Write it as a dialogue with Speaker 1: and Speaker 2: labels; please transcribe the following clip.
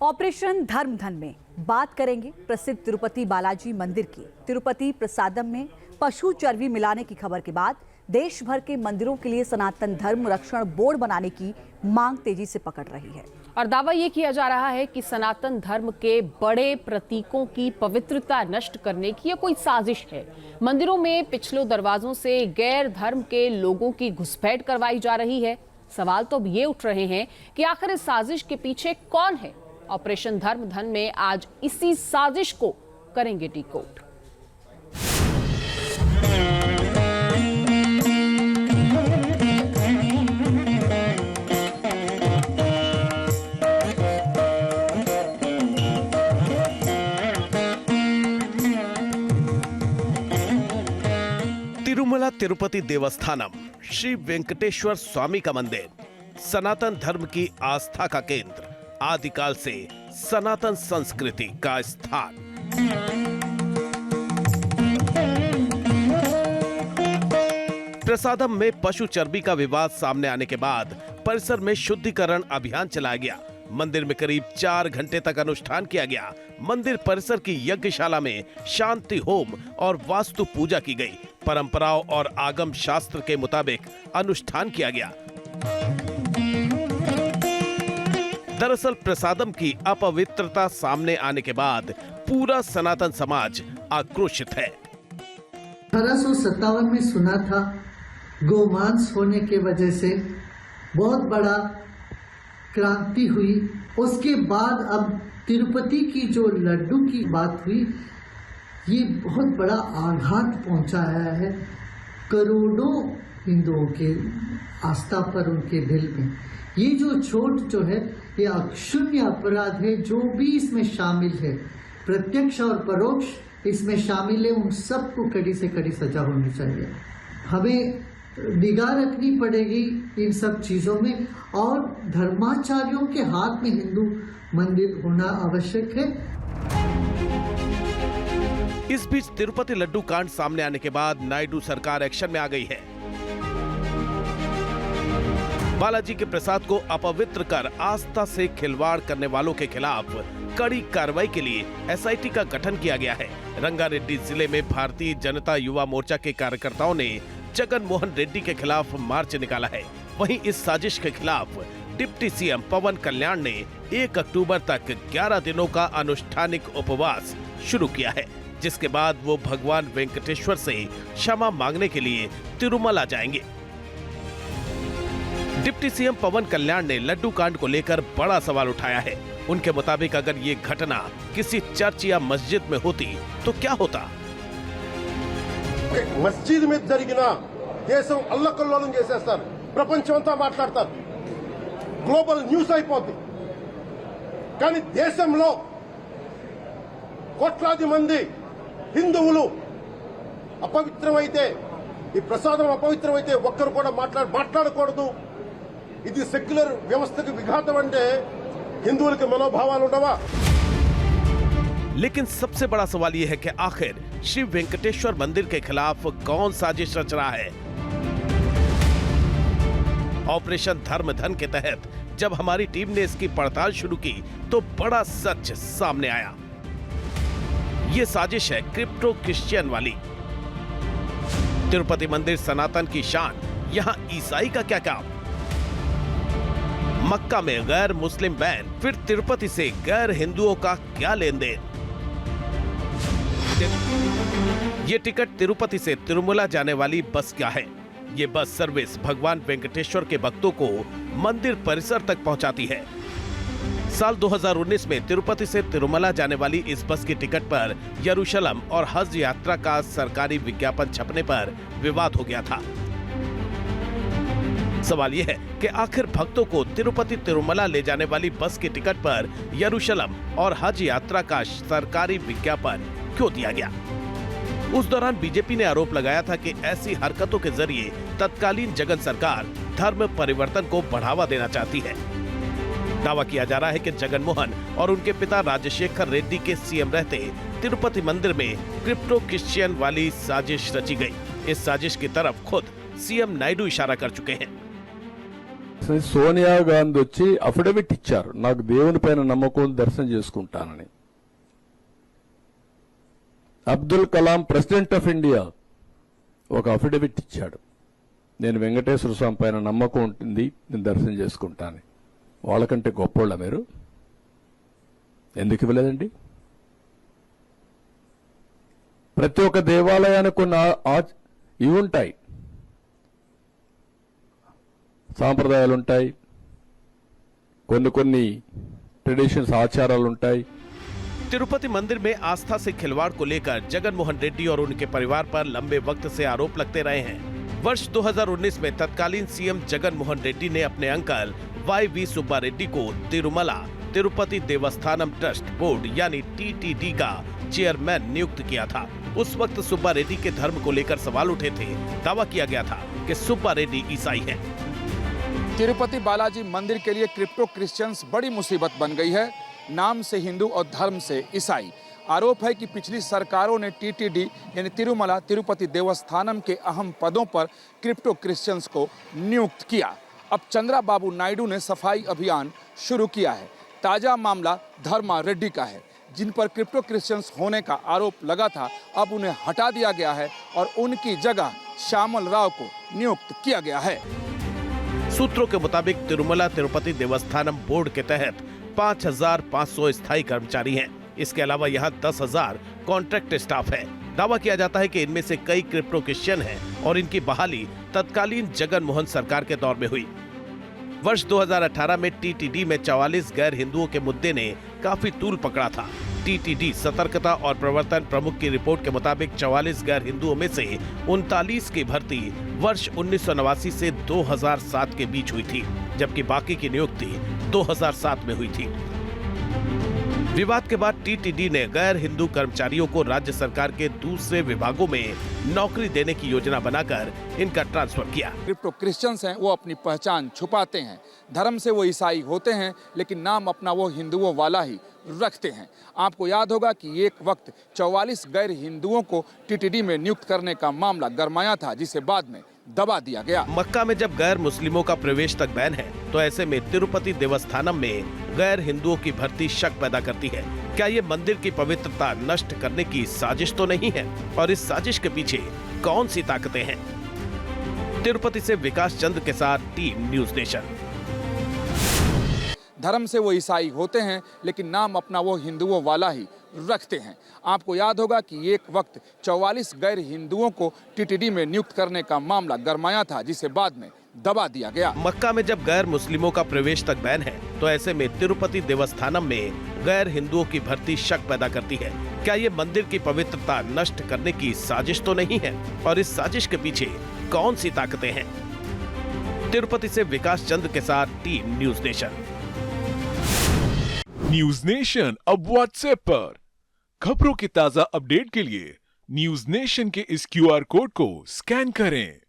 Speaker 1: Operation धर्म धन में बात करेंगे प्रसिद्ध तिरुपति बालाजी मंदिर की। तिरुपति प्रसादम में पशु चर्बी मिलाने की खबर के बाद देश भर के मंदिरों के लिए सनातन धर्म रक्षण बोर्ड बनाने की मांग तेजी से पकड़ रही है।
Speaker 2: और दावा ये किया जा रहा है कि सनातन धर्म के बड़े प्रतीकों की पवित्रता नष्ट करने की यह कोई साजिश है। मंदिरों में पिछले दरवाजों से गैर धर्म के लोगों की घुसपैठ करवाई जा रही है। सवाल तो अब ये उठ रहे हैं कि आखिर इस साजिश के पीछे कौन है। ऑपरेशन धर्म धन में आज इसी साजिश को करेंगे डिकोड।
Speaker 3: तिरुमला तिरुपति देवस्थानम श्री वेंकटेश्वर स्वामी का मंदिर सनातन धर्म की आस्था का केंद्र, आदिकाल से सनातन संस्कृति का स्थान। प्रसादम में पशु चर्बी का विवाद सामने आने के बाद परिसर में शुद्धिकरण अभियान चलाया गया। मंदिर में करीब 4 घंटे तक अनुष्ठान किया गया। मंदिर परिसर की यज्ञशाला में शांति होम और वास्तु पूजा की गई। परंपराओं और आगम शास्त्र के मुताबिक अनुष्ठान किया गया। दरअसल प्रसादम की अपवित्रता सामने आने के बाद पूरा सनातन समाज आक्रोशित है।
Speaker 4: 1857 में सुना था गोमांस होने के वजह से बहुत बड़ा क्रांति हुई। उसके बाद अब तिरुपति की जो लड्डू की बात हुई, ये बहुत बड़ा आघात पहुंचाया है करोड़ों हिंदुओं के आस्था पर, उनके दिल में। ये जो छोट जो है, ये अक्षुण्य अपराध है। जो भी इसमें शामिल है, प्रत्यक्ष और परोक्ष इसमें शामिल है, उन सबको कड़ी से कड़ी सजा होनी चाहिए। हमें निगाह रखनी पड़ेगी इन सब चीजों में, और धर्माचार्यों के हाथ में हिंदू मंदिर होना आवश्यक है।
Speaker 3: इस बीच तिरुपति लड्डू कांड सामने आने के बाद नायडू सरकार एक्शन में आ गई है। बालाजी के प्रसाद को अपवित्र कर आस्था से खिलवाड़ करने वालों के खिलाफ कड़ी कार्रवाई के लिए एसआईटी का गठन किया गया है। रंगारेड्डी जिले में भारतीय जनता युवा मोर्चा के कार्यकर्ताओं ने जगन मोहन रेड्डी के खिलाफ मार्च निकाला है। वहीं इस साजिश के खिलाफ डिप्टी सीएम पवन कल्याण ने 1 अक्टूबर तक 11 दिनों का अनुष्ठानिक उपवास शुरू किया है, जिसके बाद वो भगवान वेंकटेश्वर से क्षमा मांगने के लिए तिरुमला जाएंगे। डिप्टी सीएम पवन कल्याण ने लड्डू कांड को लेकर बड़ा सवाल उठाया है। उनके मुताबिक अगर ये घटना किसी चर्च या मस्जिद में होती तो क्या होता।
Speaker 5: మస్జిద్ మీద జరిగిన దేశం అల్లకల్లోలం చేసేస్తారు, ప్రపంచమంతా మాట్లాడతారు, గ్లోబల్ న్యూస్ అయిపోద్ది. కానీ దేశంలో కోట్లాది మంది హిందువులు అపవిత్రమైతే, ఈ ప్రసాదం అపవిత్రమైతే ఒక్కరు కూడా మాట్లాడకూడదు. ఇది సెక్యులర్ వ్యవస్థకు విఘాతం అంటే హిందువులకి మనోభావాలు ఉండవా?
Speaker 3: लेकिन सबसे बड़ा सवाल यह है कि आखिर श्री वेंकटेश्वर मंदिर के खिलाफ कौन साजिश रच रहा है। ऑपरेशन धर्म धन के तहत जब हमारी टीम ने इसकी पड़ताल शुरू की तो बड़ा सच सामने आया। यह साजिश है क्रिप्टो क्रिश्चियन वाली। तिरुपति मंदिर सनातन की शान, यहां ईसाई का क्या काम। मक्का में गैर मुस्लिम बैन, फिर तिरुपति से गैर हिंदुओं का क्या लेन देन। ये टिकट तिरुपति से तिरुमला जाने वाली बस क्या है। ये बस सर्विस भगवान वेंकटेश्वर के भक्तों को मंदिर परिसर तक पहुंचाती है। साल 2019 में तिरुपति से तिरुमला जाने वाली इस बस की टिकट पर यरूशलेम और हज यात्रा का सरकारी विज्ञापन छपने पर विवाद हो गया था। सवाल यह है कि आखिर भक्तों को तिरुपति तिरुमला ले जाने वाली बस की टिकट पर यरूशलेम और हज यात्रा का सरकारी विज्ञापन क्यों दिया गया। उस दौरान बीजेपी ने आरोप लगाया था कि ऐसी हरकतों के जरिए तत्कालीन जगन सरकार धर्म परिवर्तन को बढ़ावा देना चाहती है। दावा किया जा रहा है कि जगन मोहन और उनके पिता राजशेखर रेड्डी के सीएम रहते तिरुपति मंदिर में क्रिप्टो क्रिश्चियन वाली साजिश रची गई। इस साजिश की तरफ खुद सीएम नायडू इशारा कर चुके हैं।
Speaker 6: సోనియా గాంధీ వచ్చి అఫిడవిట్ ఇచ్చారు, నాకు దేవుని పైన నమ్మకం, దర్శనం చేసుకుంటానని. Abdul Kalam president of India ఒక అఫిడవిట్ ఇచ్చాడు, నేను వెంకటేశ్వర స్వామి పైన నమ్మకం ఉంటుంది, నేను దర్శనం చేసుకుంటాను. వాళ్ళకంటే గొప్పోళ్ళ మీరు? ఎందుకు ఇవ్వలేదండి? ప్రతి ఒక్క దేవాలయానికి కొన్ని ఇవి ఉంటాయి, సాంప్రదాయాలు ఉంటాయి, కొన్ని ట్రెడిషన్స్, ఆచారాలు ఉంటాయి.
Speaker 3: तिरुपति मंदिर में आस्था से खिलवाड़ को लेकर जगन मोहन रेड्डी और उनके परिवार पर लंबे वक्त से आरोप लगते रहे हैं। वर्ष 2019 में तत्कालीन सीएम जगन मोहन रेड्डी ने अपने अंकल वाई सुब्बा रेड्डी को तिरुमला तिरुपति देवस्थानम ट्रस्ट बोर्ड यानी टीटीडी का चेयरमैन नियुक्त किया था। उस वक्त सुब्बा रेड्डी के धर्म को लेकर सवाल उठे थे। दावा किया गया था कि सुब्बा रेड्डी ईसाई हैं।
Speaker 7: तिरुपति बालाजी मंदिर के लिए क्रिप्टो क्रिश्चियंस बड़ी मुसीबत बन गई है। नाम से हिंदू और धर्म से ईसाई। आरोप है कि पिछली सरकारों ने टीटीडी यानी तिरुमला तिरुपति देवस्थानम के अहम पदों पर क्रिप्टो क्रिश्चियंस को नियुक्त किया। अब चंद्राबाबू नायडू ने सफाई अभियान शुरू किया है। ताजा मामला धर्मा रेड्डी का है, जिन पर क्रिप्टो क्रिश्चियंस होने का आरोप लगा था। अब उन्हें हटा दिया गया है और उनकी जगह श्यामल राव को नियुक्त किया गया है।
Speaker 3: सूत्रों के मुताबिक तिरुमला तिरुपति देवस्थानम बोर्ड के तहत 5,500 स्थायी कर्मचारी हैं। इसके अलावा यहाँ 10,000 कॉन्ट्रैक्ट स्टाफ है। दावा किया जाता है कि इनमें से कई क्रिप्टो क्रिश्चियन हैं और इनकी बहाली तत्कालीन जगन मोहन सरकार के दौर में हुई। वर्ष 2018 में टीटीडी में 44 गैर हिंदुओं के मुद्दे ने काफी तूल पकड़ा था। टीटीडी सतर्कता और प्रवर्तन प्रमुख की रिपोर्ट के मुताबिक 44 गैर हिंदुओं में से 39 की भर्ती वर्ष 1989 से 2007 के बीच हुई थी, जबकि बाकी की नियुक्ति 2007 में हुई थी। विवाद के बाद टीटीडी ने गैर हिंदू कर्मचारियों को राज्य सरकार के दूसरे विभागों में नौकरी देने की योजना बनाकर इनका ट्रांसफर किया।
Speaker 7: क्रिप्टो क्रिश्चियंस हैं, वो अपनी पहचान छुपाते हैं। धर्म से वो ईसाई होते हैं, लेकिन नाम अपना वो हिंदुओं वाला ही रखते हैं। आपको याद होगा कि एक वक्त 44 गैर हिंदुओं को टीटीडी में नियुक्त करने का मामला गरमाया था, जिसे बाद में दबा दिया गया।
Speaker 3: मक्का में जब गैर मुस्लिमों का प्रवेश तक बैन है, तो ऐसे में तिरुपति देवस्थानम में गैर हिंदुओं की भर्ती शक पैदा करती है। क्या ये मंदिर की पवित्रता नष्ट करने की साजिश तो नहीं है? और इस साजिश के पीछे कौन सी ताकतें हैं? तिरुपति से विकास चंद्र के साथ टीम न्यूज़ नेशन।
Speaker 7: धर्म से वो ईसाई होते हैं, लेकिन नाम अपना वो हिंदुओं वाला ही रखते हैं। आपको याद होगा कि एक वक्त 44 गैर हिंदुओं को टीटीडी में नियुक्त करने का मामला गरमाया था, जिसे बाद में दबा दिया गया।
Speaker 3: मक्का में जब गैर मुस्लिमों का प्रवेश तक बैन है, तो ऐसे में तिरुपति देवस्थानम में गैर हिंदुओं की भर्ती शक पैदा करती है। क्या ये मंदिर की पवित्रता नष्ट करने की साजिश तो नहीं है? और इस साजिश के पीछे कौन सी ताकतें हैं? तिरुपति से विकास चंद्र के साथ team news nation.
Speaker 8: News nation अब व्हाट्सएप पर खबरों की ताजा अपडेट के लिए न्यूज नेशन के इस क्यूआर कोड को स्कैन करें।